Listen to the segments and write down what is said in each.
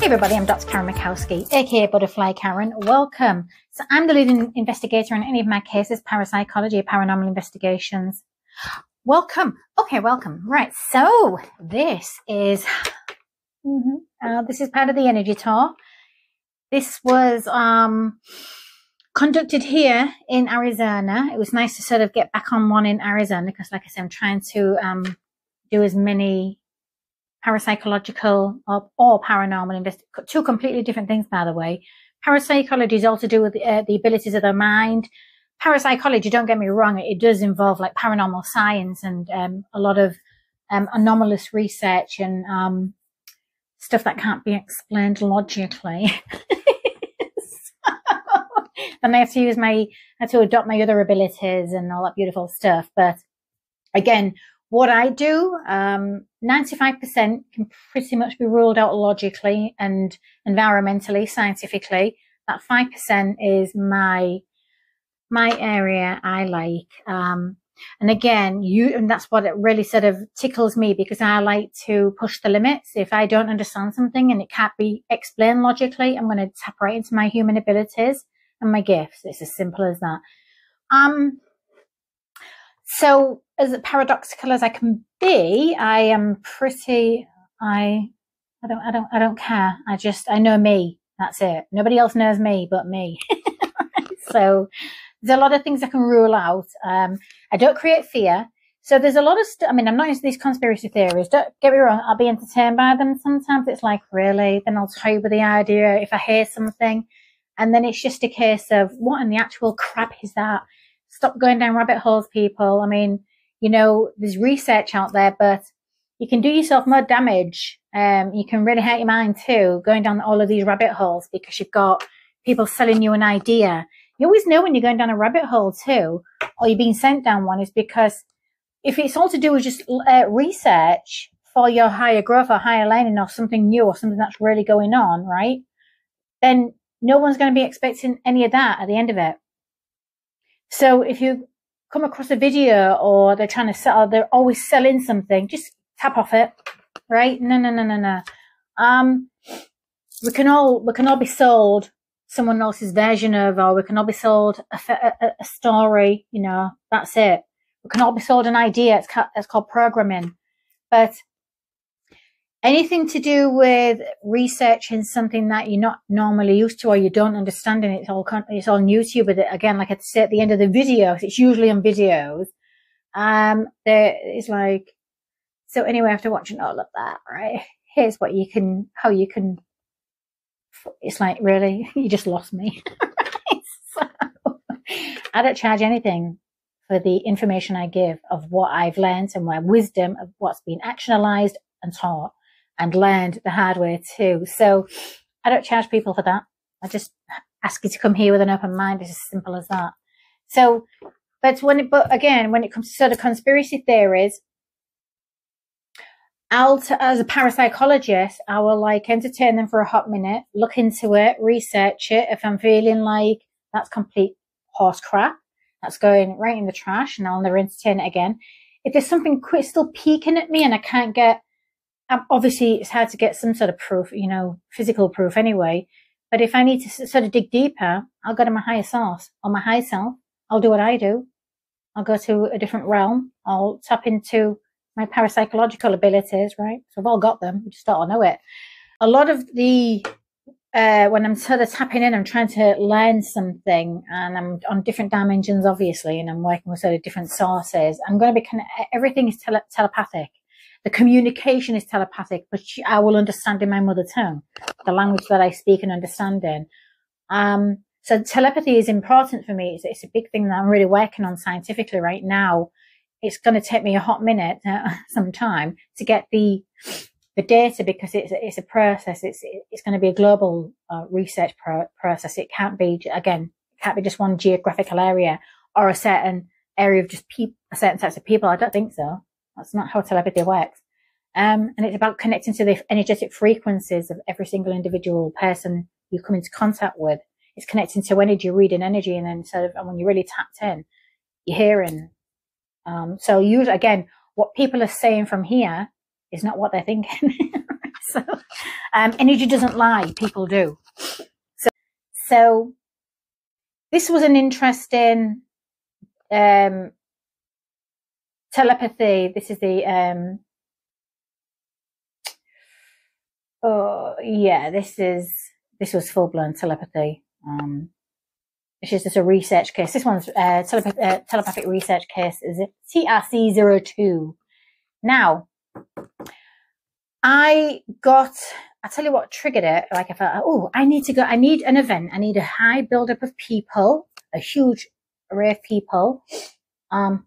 Hey everybody, I'm Dr. Karen Mikowski, aka Butterfly Karen. Welcome. So I'm the leading investigator in any of my cases, parapsychology, paranormal investigations. Welcome. Okay, welcome. Right, so this is part of the energy tour. This was conducted here in Arizona. It was nice to sort of get back on one in Arizona because, like I said, I'm trying to do as many parapsychological or paranormal investigation. Two completely different things, by the way. Parapsychology is all to do with the abilities of the mind. Parapsychology, don't get me wrong, it does involve like paranormal science and a lot of anomalous research and stuff that can't be explained logically. Then I have to adopt my other abilities and all that beautiful stuff. But again, what I do, 95% can pretty much be ruled out logically and environmentally, scientifically. That 5% is my area I like. And again, and that's what it really sort of tickles me, because I like to push the limits. If I don't understand something and it can't be explained logically, I'm going to tap right into my human abilities and my gifts. It's as simple as that. So as paradoxical as I can be, I am pretty, I don't care. I know me. That's it. Nobody else knows me but me. So there's a lot of things I can rule out. I don't create fear. So there's a lot of stuff. I mean, I'm not into these conspiracy theories. Don't get me wrong. I'll be entertained by them. Sometimes it's like, really? Then I'll toy with the idea if I hear something. And then it's just a case of, what in the actual crap is that? Stop going down rabbit holes, people. I mean, you know, there's research out there, but you can do yourself more damage. You can really hurt your mind too, going down all of these rabbit holes, because you've got people selling you an idea. You always know when you're going down a rabbit hole too, or you're being sent down one, is because if it's all to do with just research for your higher growth or higher learning or something new or something that's really going on, right? Then no one's going to be expecting any of that at the end of it. So if you come across a video or they're trying to sell, or they're always selling something, just tap off it, right? No. We can all be sold someone else's version of, or we can all be sold a story, you know, that's it. We can all be sold an idea. It's called programming. But anything to do with researching something that you're not normally used to or you don't understand, and it's all new to you. But again, like I say at the end of the videos, it's usually on videos. It's like, so anyway, after watching all of that, right? Here's what how you can. It's like, really, you just lost me. So, I don't charge anything for the information I give of what I've learned and my wisdom of what's been actionalized and taught and learned the hard way too. So I don't charge people for that. I just ask you to come here with an open mind. It's as simple as that. So, but again, when it comes to sort of conspiracy theories, as a parapsychologist, I will like entertain them for a hot minute, look into it, research it. If I'm feeling like that's complete horse crap, that's going right in the trash, and I'll never entertain it again. If there's something still peeking at me and I can't get, obviously it's hard to get some sort of proof, you know, physical proof anyway. But if I need to sort of dig deeper, I'll go to my higher source or my higher self. I'll do what I do. I'll go to a different realm. I'll tap into my parapsychological abilities, right? So I've all got them. We just don't know it. A lot of the, when I'm sort of tapping in, I'm trying to learn something, and I'm on different dimensions, obviously, and I'm working with sort of different sources. I'm going to be everything is telepathic. The communication is telepathic, but I will understand in my mother tongue, the language that I speak and understand in. So telepathy is important for me. It's a big thing that I'm really working on scientifically right now. It's going to take me a hot minute, some time, to get the data, because it's a process. It's going to be a global research process. It can't be just one geographical area or a certain area of just a certain types of people. I don't think so. That's not how telepathy works. And it's about connecting to the energetic frequencies of every single individual person you come into contact with. It's connecting to energy, reading energy, and then and when you're really tapped in, you're hearing. So again, what people are saying from here is not what they're thinking. So, energy doesn't lie, people do. So this was an interesting telepathy. This is the oh yeah, this was full-blown telepathy. It's just a research case. This one's telepathic research case is TRC02. Now, I tell you what triggered it. Like I felt, oh, I need an event. I need a high buildup of people, a huge array of people, of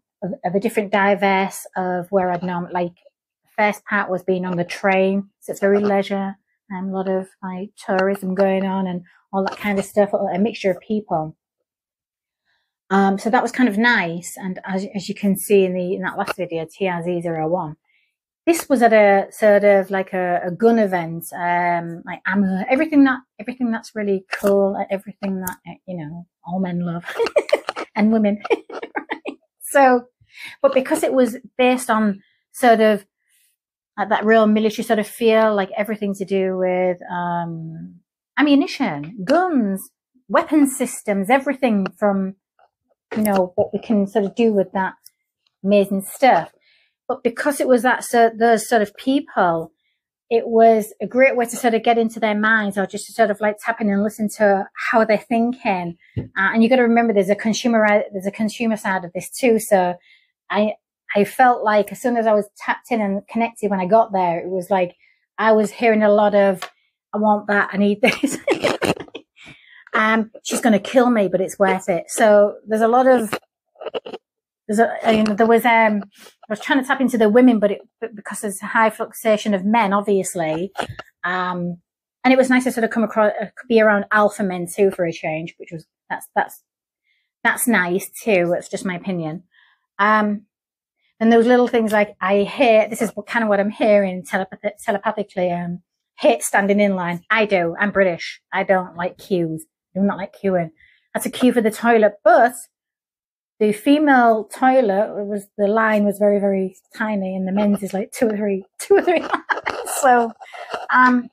a different diverse of where I'd known. Like, the first part was being on the train. So it's very leisure and a lot of like tourism going on and all that kind of stuff, a mixture of people. So that was kind of nice. And as you can see in that last video, TRZ01, this was at a sort of like a gun event, like ammo, everything that's really cool, everything that, you know, all men love and women. Right? So, but because it was based on sort of like that real military sort of feel, like everything to do with ammunition, guns, weapon systems, everything from, you know, what we can sort of do with that amazing stuff. But because it was those sort of people, it was a great way to sort of get into their minds, or just to sort of like tap in and listen to how they're thinking. And you got to remember, there's a consumer side of this too. So I felt like as soon as I was tapped in and connected when I got there, it was like I was hearing a lot of, I want that, I need this. She's going to kill me, but it's worth it. So there's a lot of, I was trying to tap into the women, but because there's a high fluctuation of men, obviously. And it was nice to sort of come across, be around alpha men too for a change, which was, that's nice too. It's just my opinion. And those little things like I hear, this is kind of what I'm hearing telepathically, hate standing in line. I do. I'm British. I don't like queues. I do not like queuing. That's a queue for the toilet, but the female toilet the line was very, very tiny, and the men's is like two or three lines. So, and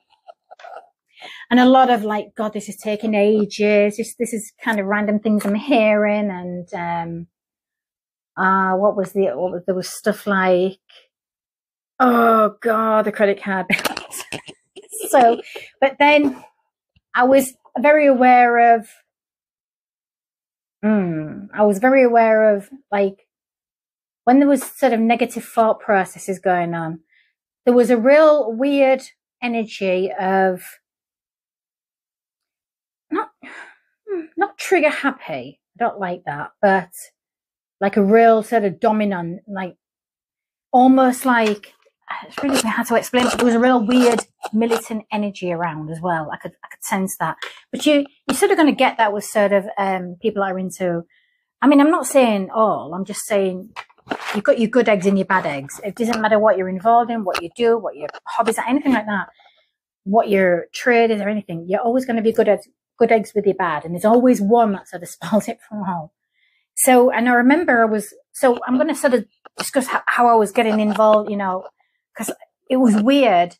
a lot of like, God, this is taking ages. This is kind of random things I'm hearing. And, there was stuff like, oh God, the credit card bills. So, but then I was very aware of, like, when there was sort of negative thought processes going on, there was a real weird energy of not trigger happy. I don't like that, but like a real sort of dominant, like almost like, it's really hard to explain, but there was a real weird militant energy around as well. I could sense that. But you're sort of going to get that with sort of people that are into, I mean, I'm not saying all, I'm just saying you've got your good eggs and your bad eggs. It doesn't matter what you're involved in, what you do, what your hobbies are, anything like that, what your trade is or anything. You're always going to be good eggs with your bad. And there's always one that sort of spoils it from all. So, and I remember I'm going to sort of discuss how I was getting involved, you know, because it was weird.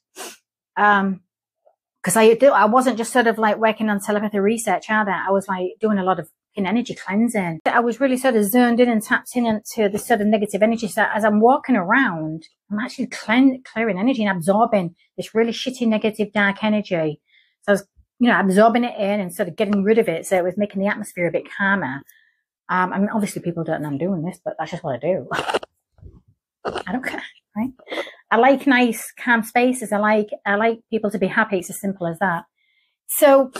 Because I wasn't just sort of like working on telepathy research either. I was like doing a lot of energy cleansing. I was really sort of zoned in and tapped in into this sort of negative energy. So as I'm walking around, I'm actually clearing energy and absorbing this really shitty, negative, dark energy. So I was, you know, absorbing it in and sort of getting rid of it. So it was making the atmosphere a bit calmer. I mean, obviously people don't know I'm doing this, but that's just what I do. I don't care, right? I like nice, calm spaces. I like people to be happy. It's as simple as that. So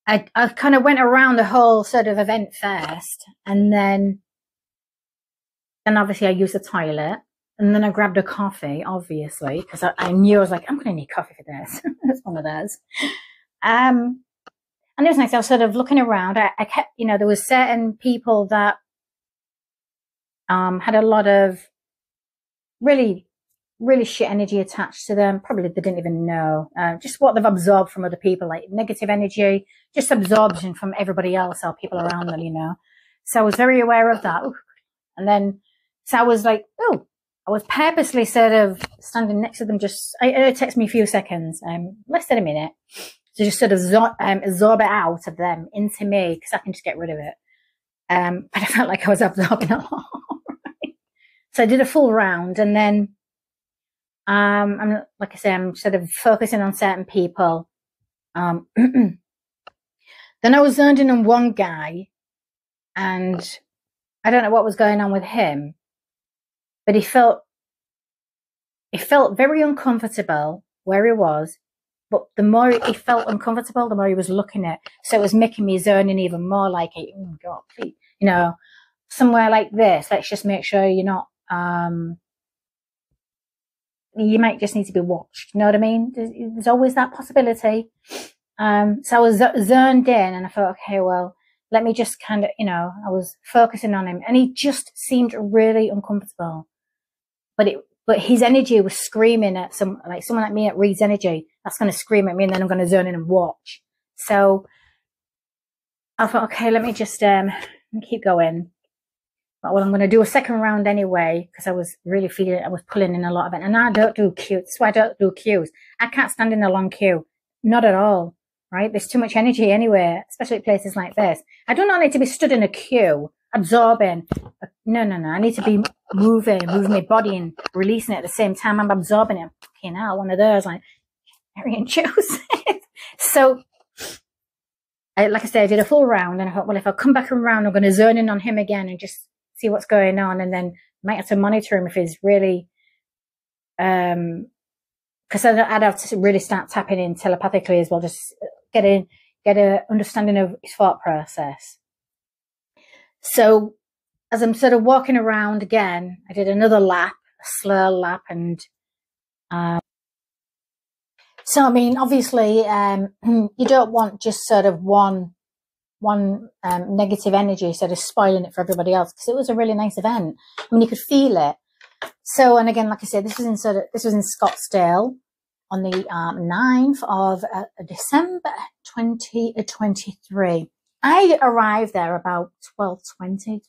I kind of went around the whole sort of event first, and then obviously I used the toilet, and then I grabbed a coffee, obviously, because I knew I was like, I'm going to need coffee for this. It's one of those. And it was nice. I was sort of looking around. I kept, you know, there was certain people that had a lot of really, really shit energy attached to them. Probably they didn't even know. Just what they've absorbed from other people, like negative energy, just absorption from everybody else or people around them, you know. So I was very aware of that. And then, so I was like, oh, I was purposely sort of standing next to them. It takes me a few seconds, less than a minute, to just sort of absorb it out of them into me, because I can just get rid of it. But I felt like I was absorbing a lot. Right? So I did a full round, and then, like I say, I'm sort of focusing on certain people. Then I was zoned in on one guy, and I don't know what was going on with him, but he felt very uncomfortable where he was. But the more he felt uncomfortable, the more he was looking at. So it was making me zone in even more, like, oh God, please, you know, somewhere like this. Let's just make sure you're not, you might just need to be watched. You know what I mean? There's always that possibility. So I was zoned in, and I thought, okay, well, let me just kind of, you know, I was focusing on him, and he just seemed really uncomfortable. But his energy was screaming at someone like me at Reed's energy. That's going to scream at me, and then I'm going to zone in and watch. So I thought, okay, let me just keep going. But, well, I'm going to do a second round anyway, because I was really feeling I was pulling in a lot of it. And I don't do queues. That's why I don't do queues. I can't stand in a long queue. Not at all. Right? There's too much energy anywhere, especially at places like this. I do not need to be stood in a queue, absorbing. No. I need to be moving my body and releasing it at the same time I'm absorbing it. Okay, now one of those, like, Mary and Joseph. So, like I said, I did a full round, and I thought, well, if I come back around, I'm going to zone in on him again and just see what's going on, and then I might have to monitor him if he's really, because I'd have to really start tapping in telepathically as well, just get a understanding of his thought process. So as I'm sort of walking around again, I did another lap, a slow lap, and so I mean, obviously, you don't want just sort of one negative energy sort of spoiling it for everybody else, because it was a really nice event. I mean, you could feel it. So, and again, like I said, this was in Scottsdale on the 9th of December 2023. I arrived there about 12:20,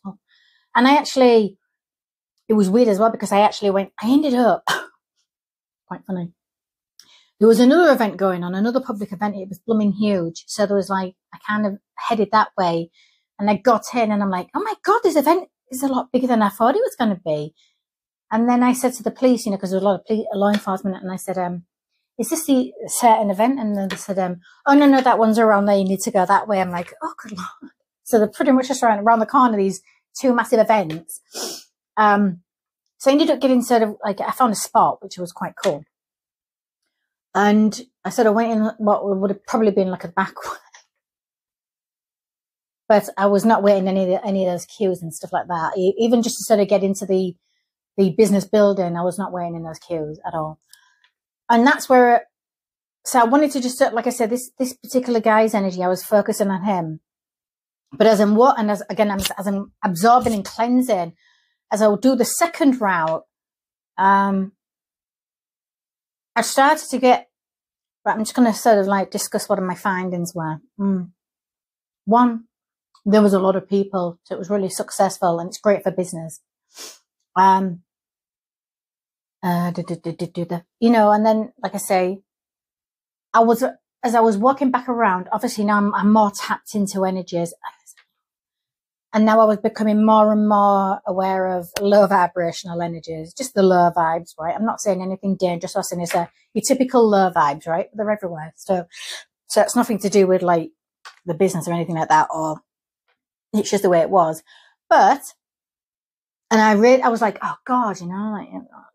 and it was weird as well, because I ended up, quite funny. There was another event going on, another public event. It was blooming huge. So there was like, I kind of headed that way, and I got in, and I'm like, oh my God, this event is a lot bigger than I thought it was going to be. And then I said to the police, you know, because there was a lot of law enforcement, and I said, is this the certain event? And then they said, oh, no, that one's around there. You need to go that way. I'm like, oh, good Lord. So they're pretty much just around the corner, these two massive events. So I ended up getting sort of like, I found a spot, which was quite cool. And I sort of went in what would have probably been like a back way. But I was not waiting any of those queues and stuff like that. Even just to sort of get into the business building, I was not waiting in those queues at all. And that's where, so I wanted to just, like I said, this particular guy's energy, I was focusing on him. But as I'm absorbing and cleansing, as I would do the second route, I started to get, right, I'm just going to sort of like discuss what my findings were. One, there was a lot of people, so it was really successful, and it's great for business. You know, and then, like I say, as I was walking back around, obviously now I'm more tapped into energies. And now I was becoming more and more aware of low vibrational energies, just the low vibes, right? I'm not saying anything dangerous. I'm saying it's your typical low vibes, right? They're everywhere. So it's nothing to do with like the business or anything like that, or it's just the way it was. But, and I was like, oh God, you know, like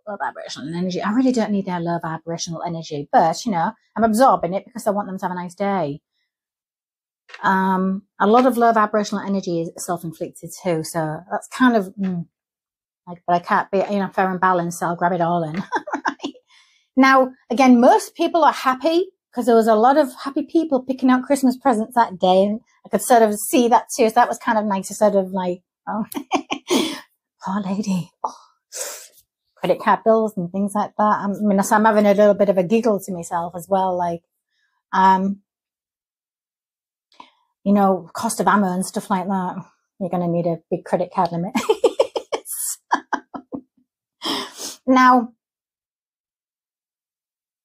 low vibrational energy. I really don't need their low vibrational energy, but you know, I'm absorbing it because I want them to have a nice day. A lot of low vibrational energy is self-inflicted too, so that's kind of like, but I can't be, you know, fair and balanced, so I'll grab it all in. Right? Now, again, most people are happy because there was a lot of happy people picking out Christmas presents that day, and I could sort of see that too. So that was kind of nice to sort of like, oh, poor lady, oh, credit card bills and things like that. I mean, so I'm having a little bit of a giggle to myself as well, like, you know, cost of ammo and stuff like that. You're going to need a big credit card limit. Now,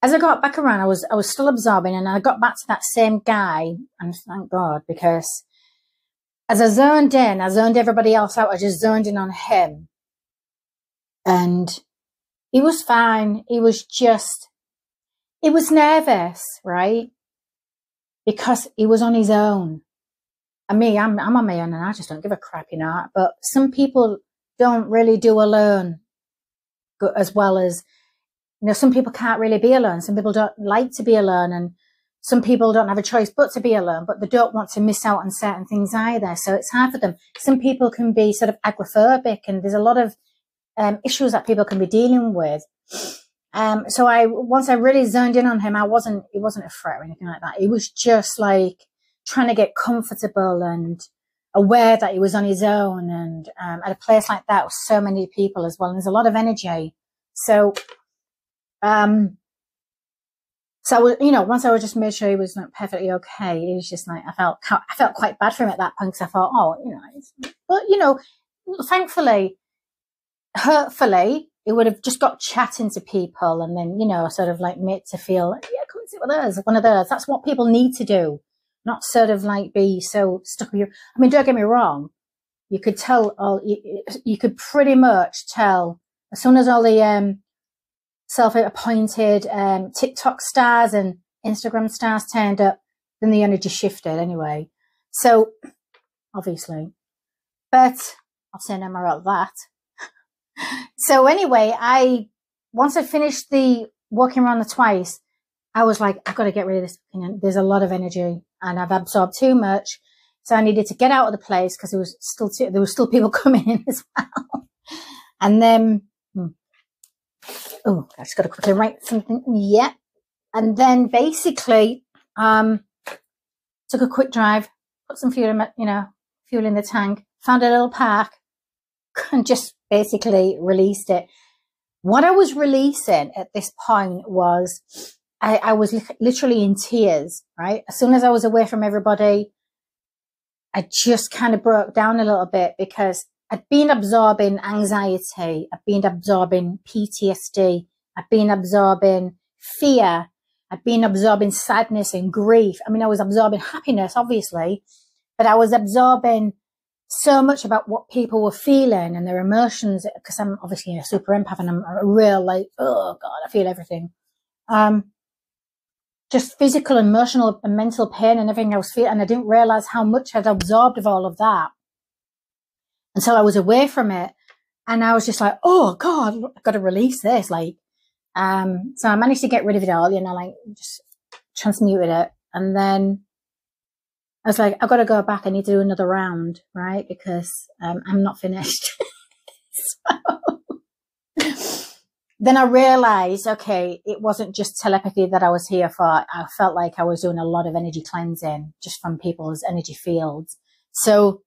as I got back around, I was still absorbing, and I got back to that same guy, and thank God, because as I zoned in, I zoned everybody else out. I just zoned in on him, and he was fine. He was nervous, right? Because he was on his own. And me, I'm on my own, and I just don't give a crap, you know. But some people don't really do alone as well as, you know, some people can't really be alone. Some people don't like to be alone, and some people don't have a choice but to be alone, but they don't want to miss out on certain things either. So it's hard for them. Some people can be sort of agoraphobic, and there's a lot of issues that people can be dealing with. So once I really zoned in on him, it wasn't a threat or anything like that. It was just like trying to get comfortable and aware that he was on his own, and at a place like that with so many people as well, and there's a lot of energy. So you know, once I would just made sure he was like perfectly okay, it was just like, I felt quite bad for him at that point, because I thought, oh, you know, but you know, thankfully, hurtfully, it would have just got chatting to people, and then, you know, sort of like made to feel, yeah, come and sit with us, one of those. That's what people need to do, not sort of like be so stuck with you. I mean, don't get me wrong, you could tell you could pretty much tell as soon as all the self-appointed TikTok stars and Instagram stars turned up, then the energy shifted anyway. So obviously, but I'll say no more about that. So anyway, once I finished the walking around the twice, I was like, I've got to get rid of this. There's a lot of energy, and I've absorbed too much. So I needed to get out of the place, because there was still people coming in as well. And then, I just got to quickly write something. Yeah. And then basically, took a quick drive, put some fuel in the tank, found a little park, and just basically released it. What I was releasing at this point was, I was literally in tears, right? As soon as I was away from everybody, I just kind of broke down a little bit, because I'd been absorbing anxiety, I'd been absorbing PTSD, I'd been absorbing fear, I'd been absorbing sadness and grief. I mean, I was absorbing happiness, obviously, but I was absorbing so much about what people were feeling and their emotions, because I'm obviously a super empath, and I'm a real, like, oh God, I feel everything. Just physical, emotional, and mental pain and everything I was feeling, and I didn't realize how much I'd absorbed of all of that until I was away from it. And I was just like, oh God, I've got to release this. Like, so I managed to get rid of it all, you know, like just transmuted it. And then I was like, I've got to go back. I need to do another round, right? Because I'm not finished. So then I realized, okay, it wasn't just telepathy that I was here for. I felt like I was doing a lot of energy cleansing just from people's energy fields. So,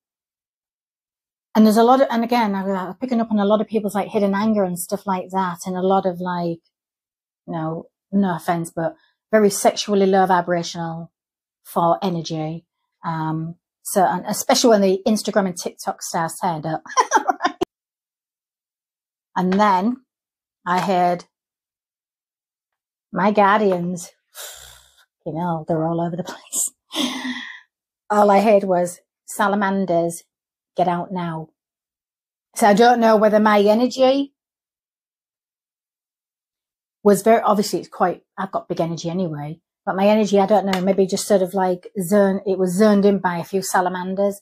and there's a lot of, and again, I'm picking up on a lot of people's like hidden anger and stuff like that. And a lot of like, you know, no offense, but very sexually low vibrational for energy. So, and especially when the Instagram and TikTok stars turned up. And then I heard my guardians, you know, they're all over the place. All I heard was, salamanders, get out now. So I don't know whether my energy was very, obviously it's quite, I've got big energy anyway, but my energy, I don't know, maybe just sort of like it was zoned in by a few salamanders.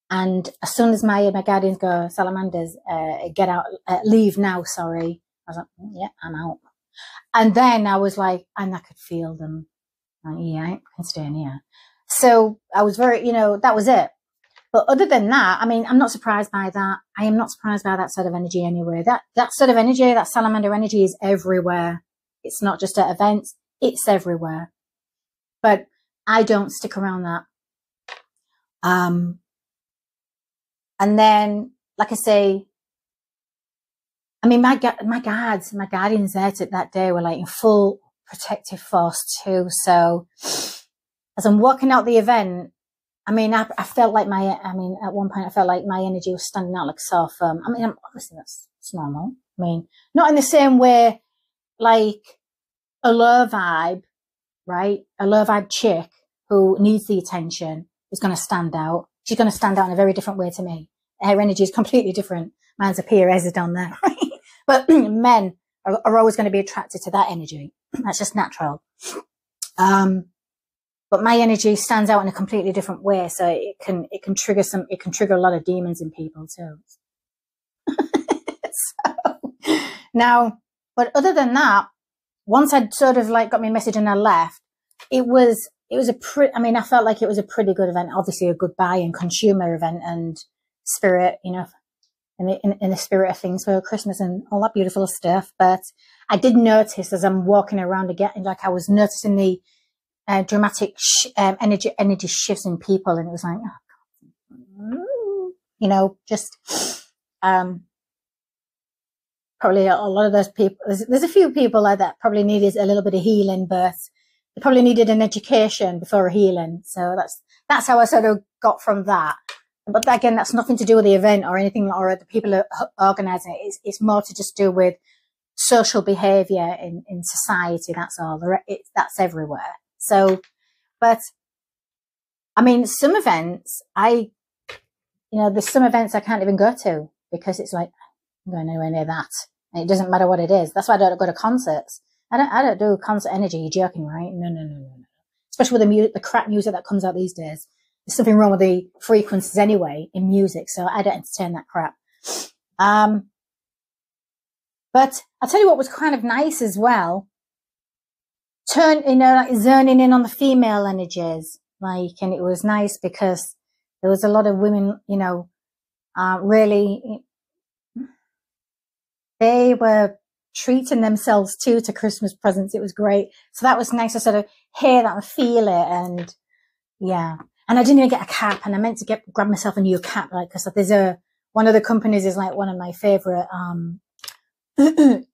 And as soon as my guardians go, salamanders, get out, leave now, sorry. I was like, yeah, I'm out. And then I was like, and I could feel them. Like, yeah, I can stay in here. So I was very, you know, that was it. But other than that, I mean, I'm not surprised by that. I am not surprised by that sort of energy anyway. That sort of energy, that salamander energy is everywhere. It's not just at events. It's everywhere. But I don't stick around that. And then, like I say, I mean, my guardians there that day were like in full protective force too. So as I'm walking out the event, I mean, I felt like at one point I felt like my energy was standing out like a sore thumb. I mean, obviously that's It's normal. I mean, not in the same way like a low vibe, right? A low vibe chick who needs the attention is going to stand out. She's going to stand out in a very different way to me. Her energy is completely different. Mine's up here, hers is down there, right? But men are always going to be attracted to that energy. That's just natural. But my energy stands out in a completely different way. So it can trigger a lot of demons in people too. So, now, but other than that, once I'd sort of like got my message and I left, I felt like it was a pretty good event. Obviously a good buy and consumer event and spirit, you know, in the spirit of things for Christmas and all that beautiful stuff. But I did notice as I'm walking around again, like I was noticing the dramatic energy shifts in people, and it was like, oh, you know, just probably a lot of those people. There's a few people like that probably needed a little bit of healing, but they probably needed an education before a healing. So that's how I sort of got from that. But again, that's nothing to do with the event or anything, or the people who are organising it. It's more to just do with social behaviour in society. That's all. That's everywhere. So, but I mean, some events there's some events I can't even go to because it's like, I'm going anywhere near that. And it doesn't matter what it is. That's why I don't go to concerts. I don't do concert energy. You're joking, right? No. Especially with the crap music that comes out these days. There's something wrong with the frequencies anyway in music, so I don't entertain that crap. But I'll tell you what was kind of nice as well. Zoning in on the female energies, and it was nice because there was a lot of women, really, they were treating themselves too to Christmas presents. It was great. So that was nice to sort of hear that and feel it. And yeah. And I didn't even get a cap, and I meant to grab myself a new cap, like, cause there's one of the companies is like one of my favorite,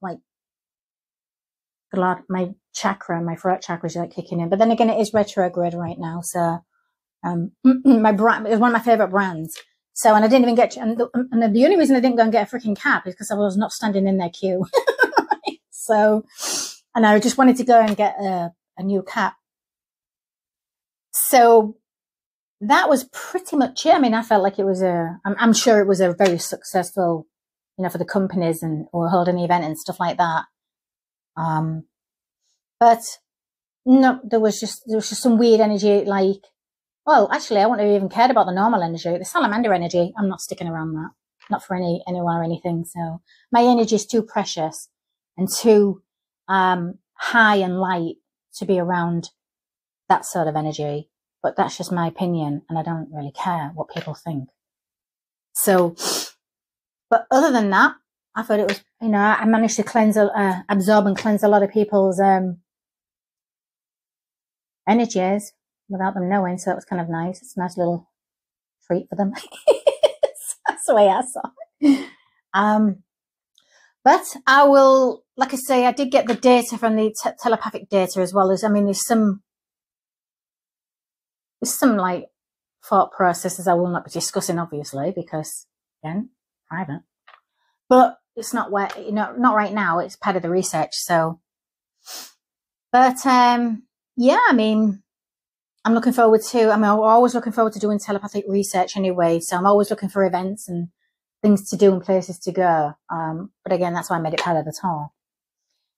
like, my throat chakra is like kicking in. But then again, it is retrograde right now. So, my brand is one of my favorite brands. So, and I didn't even and the only reason I didn't go and get a freaking cap is because I was not standing in their queue. So, and I just wanted to go and get a new cap. So that was pretty much it. I mean, I felt like it was I'm sure it was a very successful, for the companies or holding the event and stuff like that. But no, there was just some weird energy, like, well, actually, I wouldn't have even cared about the normal energy. The salamander energy, I'm not sticking around that. Not for anyone or anything. So my energy is too precious and too high and light to be around that sort of energy. But that's just my opinion, and I don't really care what people think. So, but other than that, I thought it was, I managed to absorb and cleanse a lot of people's energies without them knowing. So that was kind of nice. It's a nice little treat for them. That's the way I saw it. But I will, like I say, I did get the data from the telepathic data as well as, there's some like thought processes I will not be discussing, obviously, because again, private. But it's not not right now. It's part of the research. So, but yeah, I'm looking forward to. I'm always looking forward to doing telepathic research anyway. So I'm always looking for events and things to do and places to go. But again, that's why I made it part of the tour.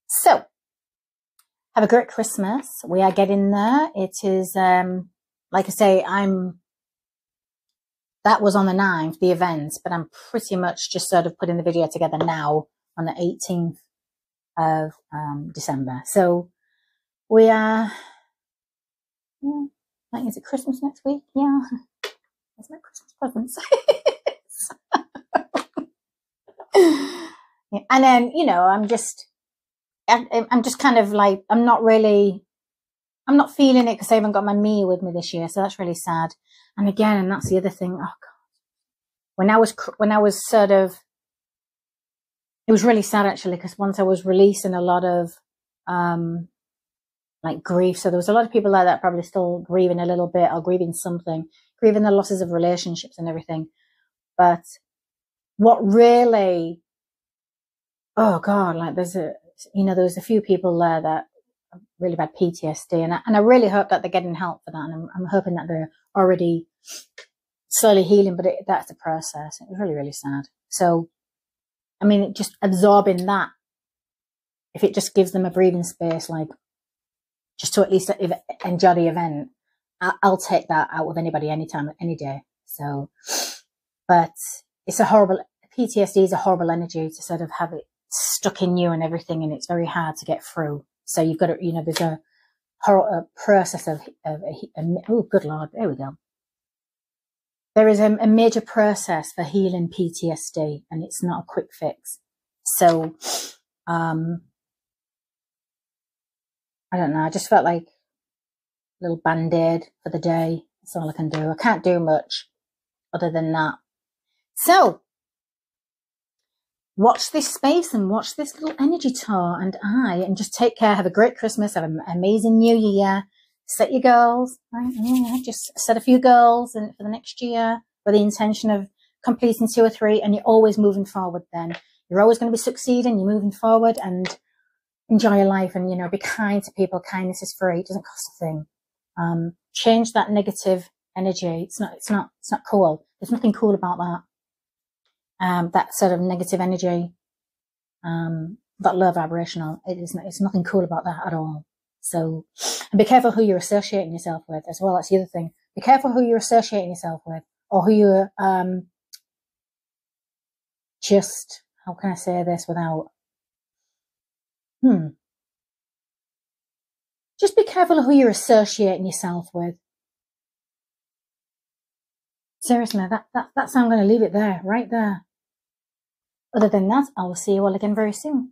So have a great Christmas. We are getting there. It is, like I say, that was on the 9th, the event, but I'm pretty much just sort of putting the video together now on the 18th of December. So we are, is it Christmas next week? Yeah. That's my Christmas presents. Yeah. And then, I'm just kind of like, I'm not feeling it because I haven't got my me with me this year. So that's really sad. And again, and that's the other thing. Oh God, when I was sort of, it was really sad actually, because once I was releasing a lot of, like grief. So there was a lot of people like that probably still grieving a little bit or grieving something, grieving the losses of relationships and everything. But what really oh God, like there's a few people there that have really bad PTSD, and I really hope that they're getting help for that, and I'm hoping that they're already slowly healing, but that's a process. It was really, really sad. So, I mean, just absorbing that, if it just gives them a breathing space, like just to at least enjoy the event, I'll take that out of anybody, anytime, any day. So, but it's a horrible, PTSD is a horrible energy to sort of have it stuck in you and everything, and it's very hard to get through. So you've got to, there's a process of oh, good Lord, there we go. There is a major process for healing PTSD, and it's not a quick fix. So, I don't know. I just felt like a little band-aid for the day. That's all I can do. I can't do much other than that. So, watch this space and watch this little energy tour, and just take care. Have a great Christmas. Have an amazing New Year. Set your goals, right? Yeah, just set a few goals for the next year with the intention of completing 2 or 3, and you're always moving forward then. You're always going to be succeeding. You're moving forward, and enjoy your life, and, be kind to people. Kindness is free. It doesn't cost a thing. Change that negative energy. It's not cool. There's nothing cool about that. That sort of negative energy, that low vibrational. It's nothing cool about that at all. So, and be careful who you're associating yourself with as well. That's the other thing. Be careful who you're associating yourself with, or who you're, just, how can I say this without, just be careful who you're associating yourself with. Seriously, that's how I'm going to leave it there, right there. Other than that, I will see you all again very soon.